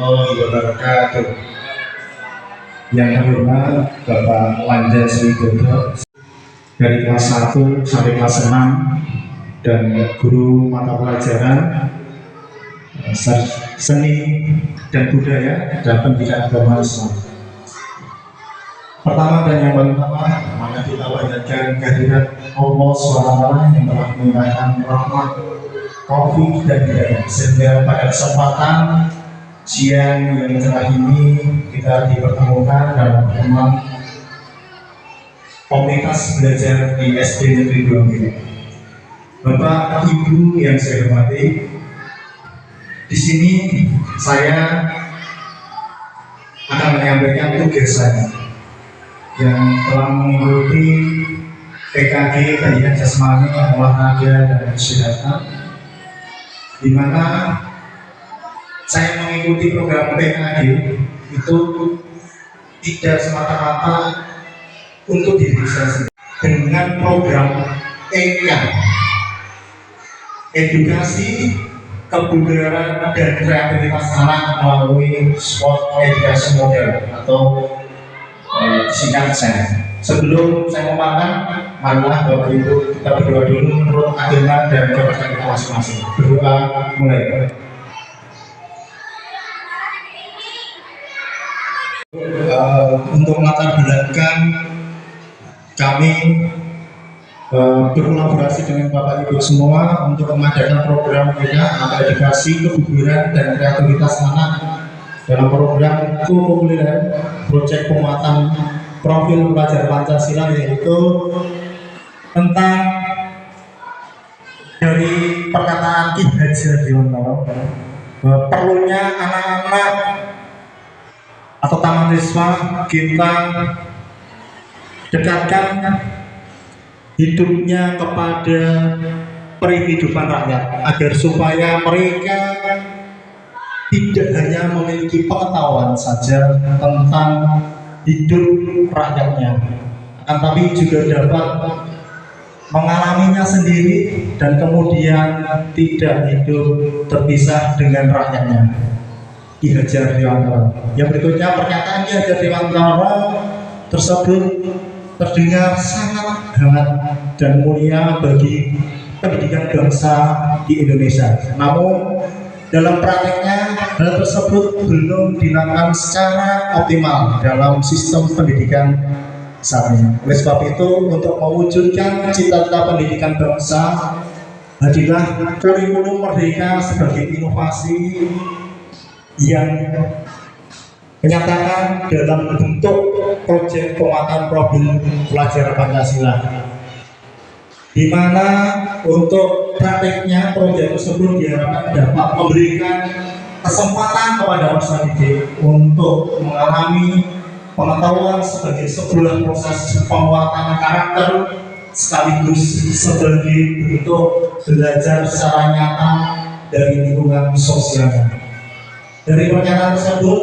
warahmatullahi wabarakatuh. Yang terhormat Bapak Lanja Swidodo dari kelas 1 sampai kelas 6 dan guru mata pelajaran seni dan budaya dan pendidikan agama Islam. Pertama dan yang paling utama, maka kita panjatkan kehadirat Allah SWT yang telah menguraikan rahmat, taufik dan hidayah, sehingga pada kesempatan siang yang cerah ini kita dipertemukan dalam pertemuan komunitas belajar di SD Negeri Dongeng. Bapak Ibu yang saya hormati, di sini saya akan menyampaikan tugas saya yang telah mengikuti PKG pendidikan jasmani, olahraga dan kesehatan, di mana saya mengikuti program PKG itu tidak semata-mata untuk diri saya sendiri. Dengan program EK, edukasi kebudayaan dan kreativitas anak melalui sport education model atau singkat saya. Sebelum saya memakan, marilah Bapak Ibu kita berdoa dulu menurut agama dan kepercayaan kita masing-masing. Berdoa mulai. Untuk latar belakang kami berkolaborasi dengan Bapak Ibu semua untuk mengadakan program kita edukasi kebugaran dan kreativitas anak dalam program kurikuler proyek penguatan profil pelajar Pancasila, yaitu tentang dari perkataan Ki Hajar Dewantara bahwa perlunya anak-anak atau taman siswa kita dekatkan hidupnya kepada perhidupan rakyat agar supaya mereka tidak hanya memiliki pengetahuan saja tentang hidup rakyatnya, akan tapi juga dapat mengalaminya sendiri dan kemudian tidak hidup terpisah dengan rakyatnya. Ki Hajar Dewantara. Yang berikutnya pernyataan Ki Hajar Dewantara tersebut terdengar sangat hangat dan mulia bagi pendidikan bangsa di Indonesia. Namun dalam prakteknya hal tersebut belum dilakukan secara optimal dalam sistem pendidikan saat ini. Oleh sebab itu, untuk mewujudkan cita-cita pendidikan bangsa, hadirlah kurikulum merdeka sebagai inovasi yang menyatakan dalam bentuk proyek penguatan profil pelajar Pancasila, di mana untuk prakteknya proyek tersebut diharapkan dapat memberikan kesempatan kepada peserta didik untuk mengalami pengetahuan sebagai sebuah proses penguatan karakter sekaligus sebagai bentuk belajar secara nyata dari lingkungan sosialnya. Dari pernyataan tersebut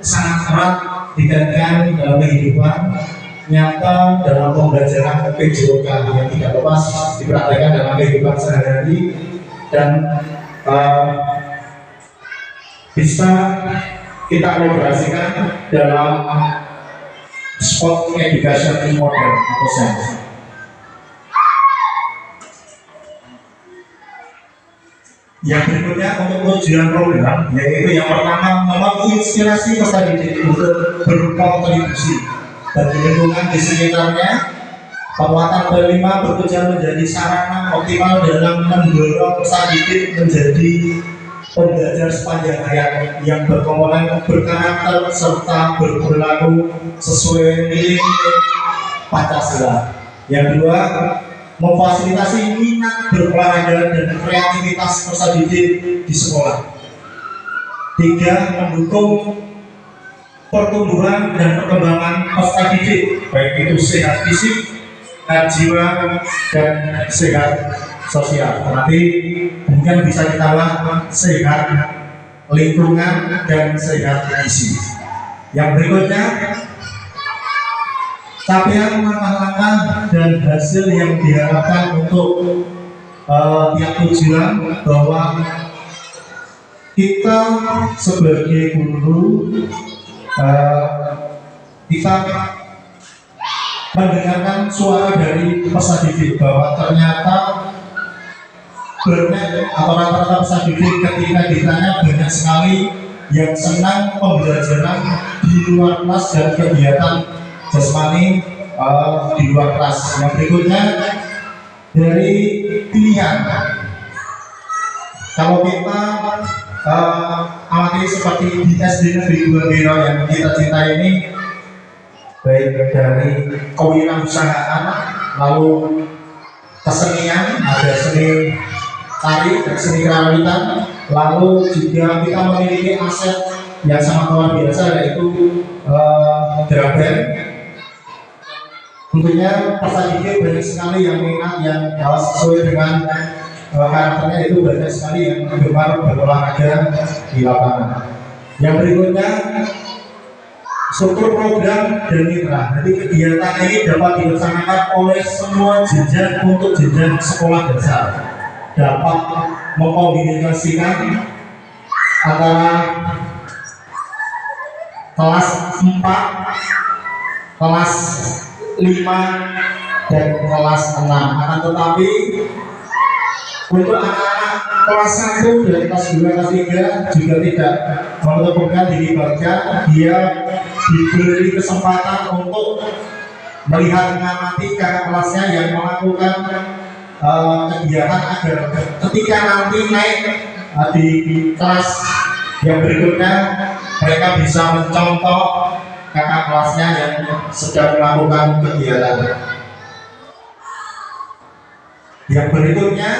sangat erat dikaitkan dalam kehidupan nyata dalam pembelajaran PJOK yang tidak lepas dipraktikkan dalam kehidupan sehari-hari dan bisa kita elaborasikan dalam sport education model atau SEM. Yang berikutnya untuk tujuan program, yaitu yang pertama menginspirasi peserta didik untuk berkontribusi bagi lingkungan di sekitarnya. Penguatan kelima bertujuan menjadi sarana optimal dalam mendorong peserta didik menjadi pembelajar sepanjang hayat yang berkomponen berkarakter serta berperilaku sesuai nilai Pancasila. Yang kedua, memfasilitasi minat berolahraga dan kreativitas peserta didik di sekolah. 3. Mendukung pertumbuhan dan perkembangan peserta didik, baik itu sehat fisik, sehat jiwa, dan sehat sosial. Nanti mungkin bisa ditambah sehat lingkungan dan sehat gizi. Yang berikutnya, capaian langkah-langkah dan hasil yang diharapkan untuk tiap tujuan, bahwa kita sebagai guru kita mendengarkan suara dari peserta didik bahwa ternyata banyak atau rata-rata peserta didik ketika ditanya banyak sekali yang senang pembelajaran di luar kelas dan kegiatan jasmani di luar kelas. Yang berikutnya dari pilihan, kalau kita amati seperti di SD Negeri 2 Biro yang kita cintai ini, baik dari kewirausahaan, lalu kesenian, ada seni tari, seni kerawitan, lalu juga kita memiliki aset yang sangat luar biasa yaitu drum band. Tentunya peserta didik banyak sekali yang minat, yang sesuai dengan karakternya, itu banyak sekali yang gemar berolahraga di lapangan. Yang berikutnya struktur program dan mitra. Jadi kegiatan ini dapat dilaksanakan oleh semua jenjang untuk jenjang sekolah dasar, dapat mengkombinasikan antara kelas 4, kelas 5 dan kelas 6. Akan tetapi untuk anak-anak kelas 1 dan kelas 2, kelas 3 juga tidak menutup dilibatkan. Dia diberi kesempatan untuk melihat mengamati kakak kelasnya yang melakukan kegiatan agar ketika nanti naik di kelas yang berikutnya mereka bisa mencontoh kakak kelasnya yang sedang melakukan kegiatan. Yang berikutnya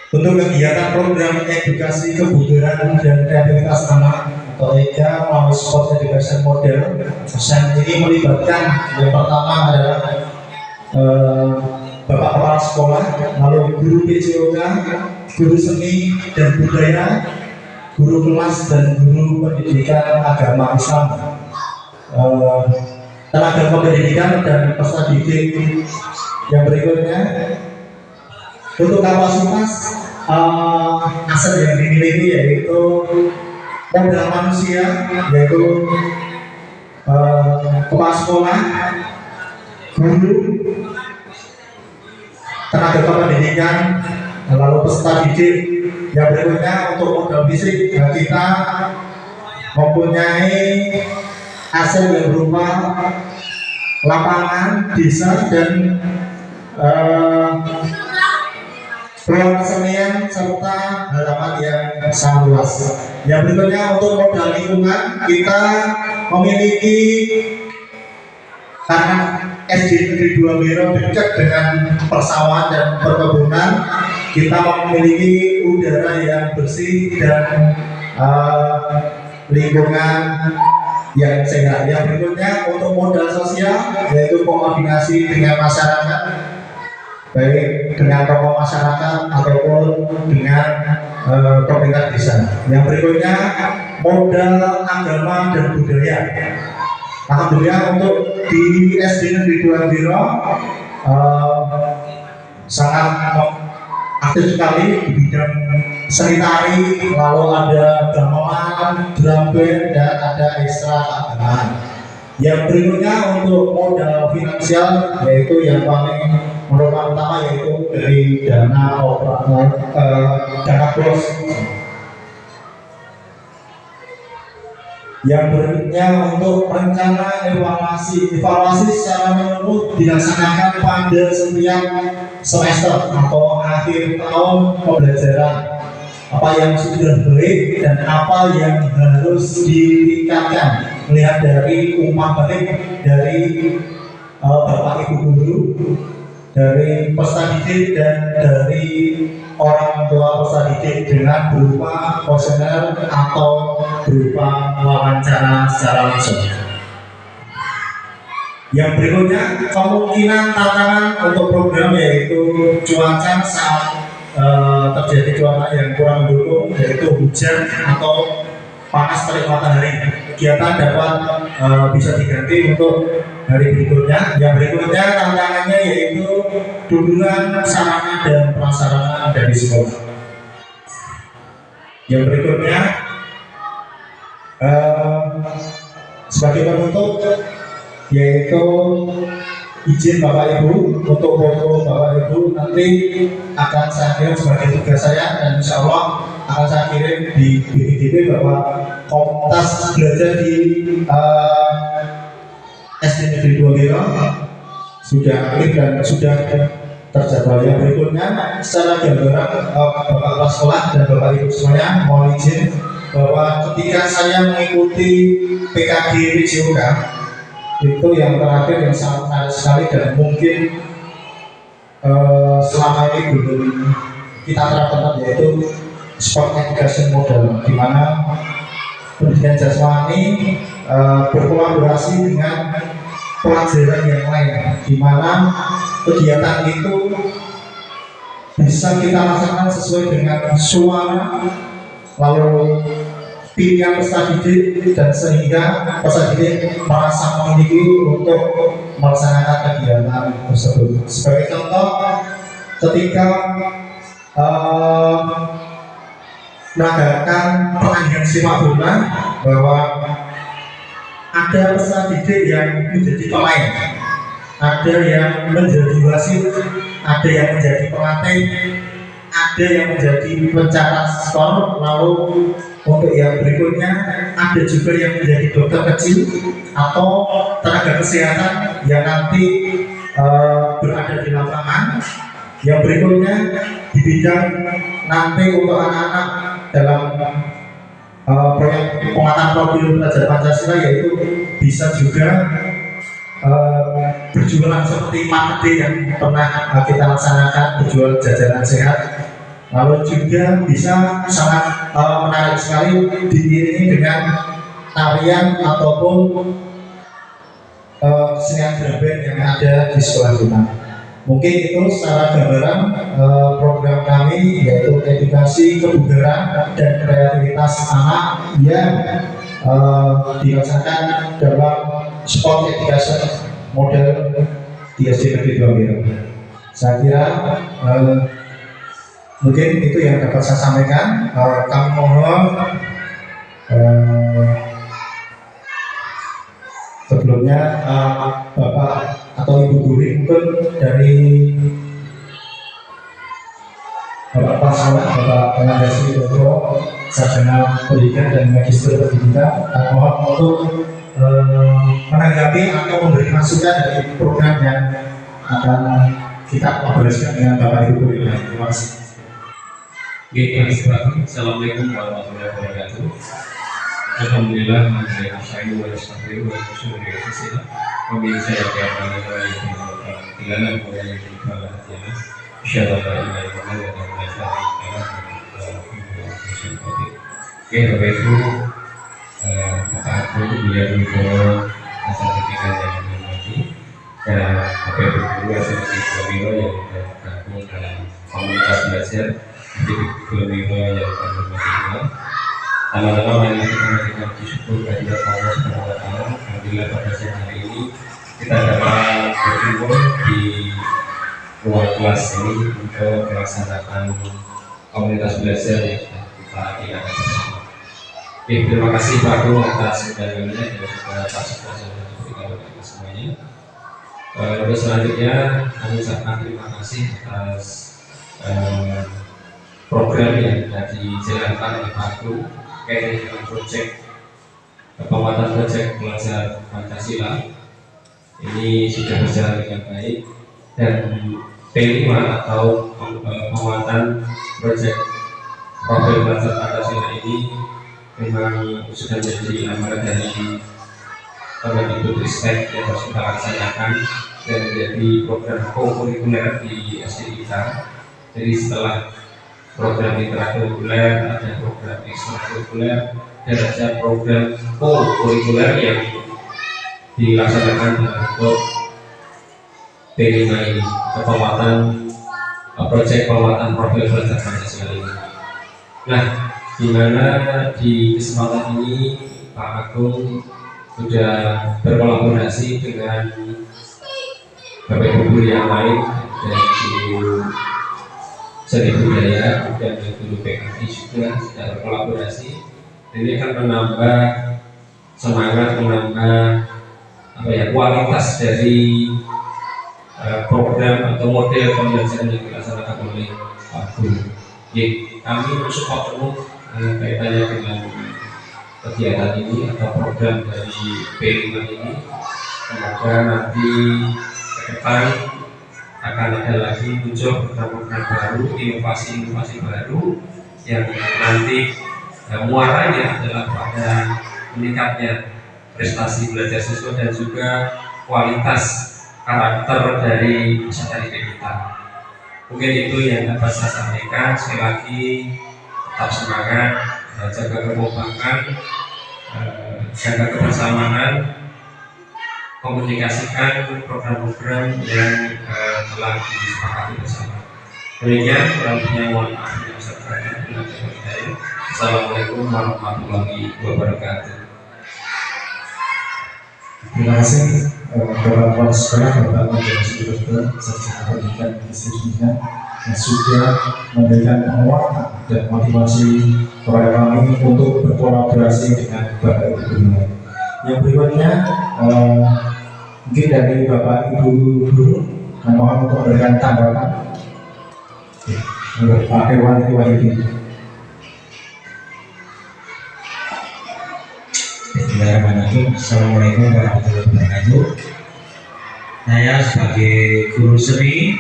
untuk kegiatan program edukasi kebudayaan dan kreativitas anak atau EKA melalui Sport Education Model, ini melibatkan yang pertama adalah Bapak Kepala Sekolah, lalu guru PJOK, guru seni dan budaya, guru kelas dan guru pendidikan agama Islam, tenaga pendidikan dan peserta didik. Yang berikutnya untuk kapasitas aset yang dimiliki yaitu modal manusia, yaitu kepala sekolah, guru, tenaga pendidikan, lalu peserta didik. Yang berikutnya untuk modal fisik, kita mempunyai aset yang berupa lapangan, desa dan ruang kesenian serta halaman yang sangat luas. Yang berikutnya untuk modal lingkungan, kita memiliki, karena SD Negeri 2 Biro dekat dengan persawahan dan perkebunan, kita memiliki udara yang bersih dan lingkungan yang sehat. Yang berikutnya untuk modal sosial, yaitu koordinasi dengan masyarakat, baik dengan tokoh masyarakat ataupun dengan pemerintah desa. Yang berikutnya modal agama dan budaya. Alhamdulillah untuk di SD Negeri 2 Biro sangat aktif sekali di bidang seni tari, lalu ada gamelan, drum band, dan ada ekstra keagamaan. Yang berikutnya untuk modal finansial, yaitu yang paling merupakan utama yaitu dari dana bos. Yang berikutnya untuk rencana evaluasi secara menyeluruh dilaksanakan pada setiap semester atau akhir tahun pembelajaran. Apa yang sudah baik dan apa yang harus ditingkatkan, melihat dari umpan balik dari Bapak Ibu guru, dari peserta didik dan dari orang tua peserta didik dengan berupa kuesioner atau berupa wawancara secara langsung. Yang berikutnya kemungkinan tantangan untuk program yaitu cuaca saat terjadi cuaca yang kurang mendukung, yaitu hujan atau panas terik matahari. Kegiatan dapat bisa diganti untuk hari berikutnya. Yang berikutnya tantangannya yaitu dukungan sarana dan prasarana dari sekolah. Yang berikutnya sebagai penutup yaitu izin Bapak Ibu untuk foto Bapak Ibu nanti akan saya kirim sebagai tugas saya, dan insya Allah akan saya kirim di BPDB bahwa komunitas belajar di SD Negeri 2 Biro sudah aktif dan sudah terjadwal. Yang berikutnya secara gambaran Bapak Kepala Sekolah dan Bapak Ibu semuanya mohon izin bahwa ketika saya mengikuti PKG PJOK itu yang terakhir yang sangat menarik sekali dan mungkin selama ini belum kita terapkan, yaitu sport education model, di mana pendidikan jasmani berkolaborasi dengan pelajaran yang lain, di mana kegiatan itu bisa kita laksanakan sesuai dengan suara lalu pilihan peserta didik, dan sehingga peserta didik merasa memiliki untuk melaksanakan kegiatan tersebut. Sebagai contoh, ketika menegakkan pertandingan sepak bola, bahwa ada peserta didik yang menjadi pemain, ada yang menjadi wasit, ada yang menjadi pelatih, ada yang menjadi pencatat skor, lalu untuk yang berikutnya ada juga yang menjadi dokter kecil atau tenaga kesehatan yang nanti berada di lapangan. Yang berikutnya di bidang nanti untuk anak-anak dalam proyek penguatan profil pelajar Pancasila, yaitu bisa juga berjualan seperti marketing yang pernah kita laksanakan, berjual jajanan sehat. Lalu juga bisa sangat menarik sekali diiringi dengan tarian ataupun kesenian drum band yang ada di sekolah kita. Mungkin itu secara gambaran program kami, yaitu edukasi kebugaran dan kreativitas anak yang dirasakan dalam sport education model di SD Negeri 2 Biro. Saya kira mungkin itu yang dapat saya sampaikan. Kami mohon sebelumnya Bapak atau Ibu Guru mungkin dari Bapak Pasangan, Bapak Pengadasi Dr. Sarjana Pendidikan dan Magister Pendidikan, kami mohon untuk menanggapi atau memberi masukan dari program yang akan kita kolaborasikan dengan Bapak Ibu Guru. Terima kasih. Assalamualaikum warahmatullahi wabarakatuh. Alhamdulillah, saya Wassalamualaikum warahmatullahi wabarakatuh. Kami saya akan mengucapkan insyaallah Bapak Ibu, Bapak Guru beliau Wibowo asal pendidikan yang menghormati, dan Bapak Ibu Guru asal Biro yang bergabung dalam komunitas belajar di Biro yang terhormat. Lama-lama mari kita memberikan syukur kepada Allah Subhanahu wa Ta'ala. Alhamdulillah pada siang hari ini kita dapat berkumpul di ruang kelas ini untuk melaksanakan komunitas belajar yang kita adakan bersama. Terima kasih Pak Guru atas undangannya dan juga Pak Supervisor dan juga semuanya. Terus selanjutnya kami ucapkan terima kasih atas program yang sudah dijalankan oleh Pak Guru kaitan dengan proyek penguatan proyek pelajar Pancasila. Ini sudah berjalan dengan baik, dan P5 atau penguatan proyek profil pelajar Pancasila ini memang sudah menjadi amanat dari Kemendikbudristek yang harus kita laksanakan dan menjadi program co-kurikuler di SD kita. Jadi setelah program intrakurikuler, ada program ekstrakurikuler, dan ada program co-kurikuler yang dilaksanakan dalam bentuk P5 ini, penguatan proyek penguatan profil pelajar Pancasila ini. Nah, di mana di kesempatan ini Pak Agung sudah berkolaborasi dengan Bapak Ibu guru yang lain dari guru seni budaya dan guru PKI juga sudah berkolaborasi. Ini akan menambah semangat, menambah kualitas dari program atau model pembelajaran yang dilaksanakan oleh Pak Guru. Kami mensupport penuh kaitannya dengan kegiatan ini atau program dari P5 ini. Semoga nanti ke depan akan ada lagi muncul program-program baru, inovasi-inovasi baru yang nanti muaranya adalah pada meningkatnya prestasi belajar siswa dan juga kualitas karakter dari peserta didik kita. Mungkin itu yang dapat saya sampaikan. Sekali lagi tetap semangat, jaga kekompakan, jaga kebersamaan, komunikasikan program-program yang telah disepakati bersama. Demikian kurang lebihnya, mohon maaf yang saya sampaikan. Assalamualaikum warahmatullahi wabarakatuh. Terima kasih Bapak Kepala Sekolah, Bapak Majelis Dokter Sarjana Pendidikan Institusinya yang sudah memberikan penguatan dan motivasi kepada kami untuk berkolaborasi dengan Bapak Ibu guru. Yang berikutnya mungkin dari Bapak Ibu guru, mohon untuk memberikan tanggapan. Pak Irwan Wahyudi. Bismillahirrahmanirrahim. Assalamualaikum warahmatullahi wabarakatuh. Saya sebagai guru seni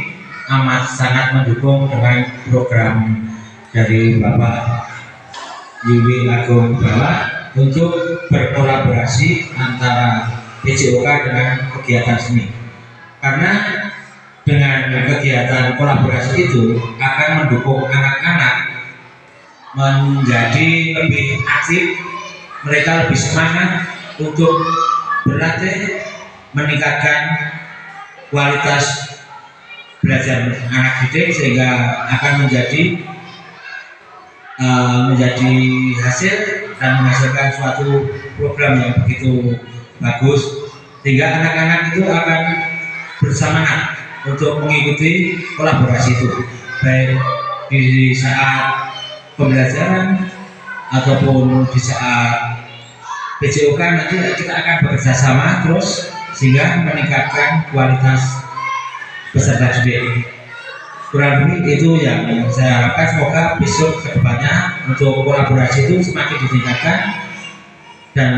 amat sangat mendukung dengan program dari Bapak Yuli Agung Bala untuk berkolaborasi antara PJOK dengan kegiatan seni. Karena dengan kegiatan kolaborasi itu akan mendukung anak-anak menjadi lebih aktif, mereka lebih semangat untuk berlatih, meningkatkan kualitas belajar anak didik sehingga akan menjadi hasil dan menghasilkan suatu program yang begitu bagus, sehingga anak-anak itu akan bersemangat untuk mengikuti kolaborasi itu, baik di saat pembelajaran ataupun di saat PJOK. Nanti kita akan bekerja sama terus sehingga meningkatkan kualitas peserta didik. Kurang lebih itu yang saya harapkan. Semoga besok kedepannya untuk kolaborasi itu semakin ditingkatkan dan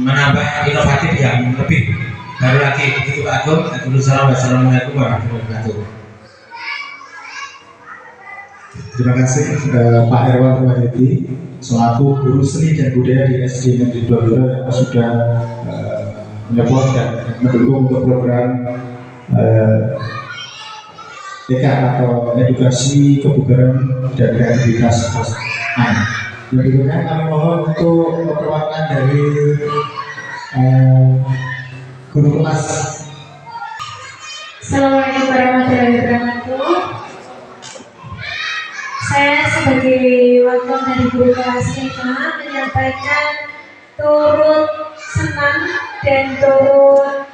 menambah inovatif yang lebih baru lagi. Begitu Pak Agung. Wassalamualaikum warahmatullahi wabarakatuh. Terima kasih Pak Irwan Wahyudi selaku guru seni dan budaya di SD Negeri 2 yang sudah menyebut dan mendukung untuk program TK atau edukasi kebugaran dan kreativitas anak. Yang berikutnya kami mohon untuk perwakilan dari guru kelas. Assalamualaikum warahmatullahi wabarakatuh. Saya sebagai wakil dari guru kelas 5 menyampaikan turut senang dan turut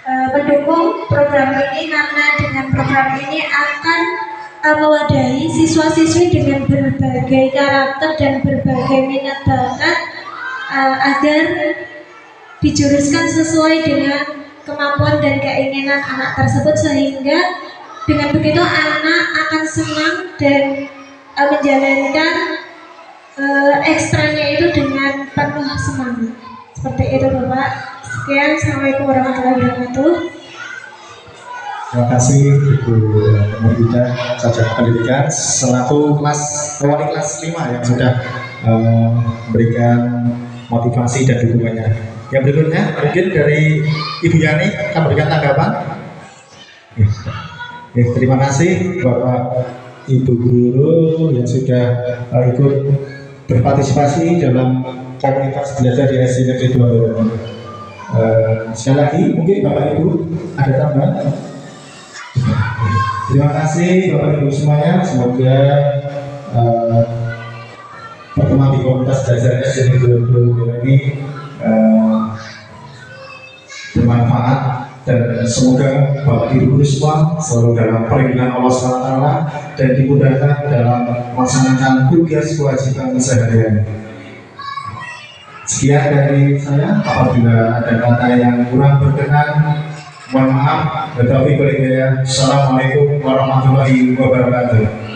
mendukung program ini, karena dengan program ini akan mewadahi siswa-siswi dengan berbagai karakter dan berbagai minat bakat agar dijuruskan sesuai dengan kemampuan dan keinginan anak tersebut, sehingga dengan begitu anak akan senang dan menjalankan ekstranya itu dengan penuh semangat. Seperti itu Bapak. Sekian, Assalamualaikum warahmatullahi wabarakatuh. Terima kasih Ibu Murida Sarjana Pendidikan selaku wali kelas 5 yang sudah memberikan motivasi dan dukungannya. Yang berikutnya mungkin dari Ibu Yani akan memberikan tanggapan. Terima kasih Bapak Ibu guru yang sudah ikut berpartisipasi dalam komunitas belajar di SD Negeri 2. Sekali lagi mungkin Bapak Ibu ada tambahan. Terima kasih Bapak Ibu semuanya. Semoga pertemuan di komunitas belajar SD 22 ini bermanfaat, dan semoga Bapak Ibu semua selalu dalam perlindungan Allah SWT dan dimudahkan dalam melaksanakan tugas kewajiban sehari-hari. Sekian dari saya. Apabila ada kata yang kurang berkenan, mohon maaf. Assalamualaikum warahmatullahi wabarakatuh.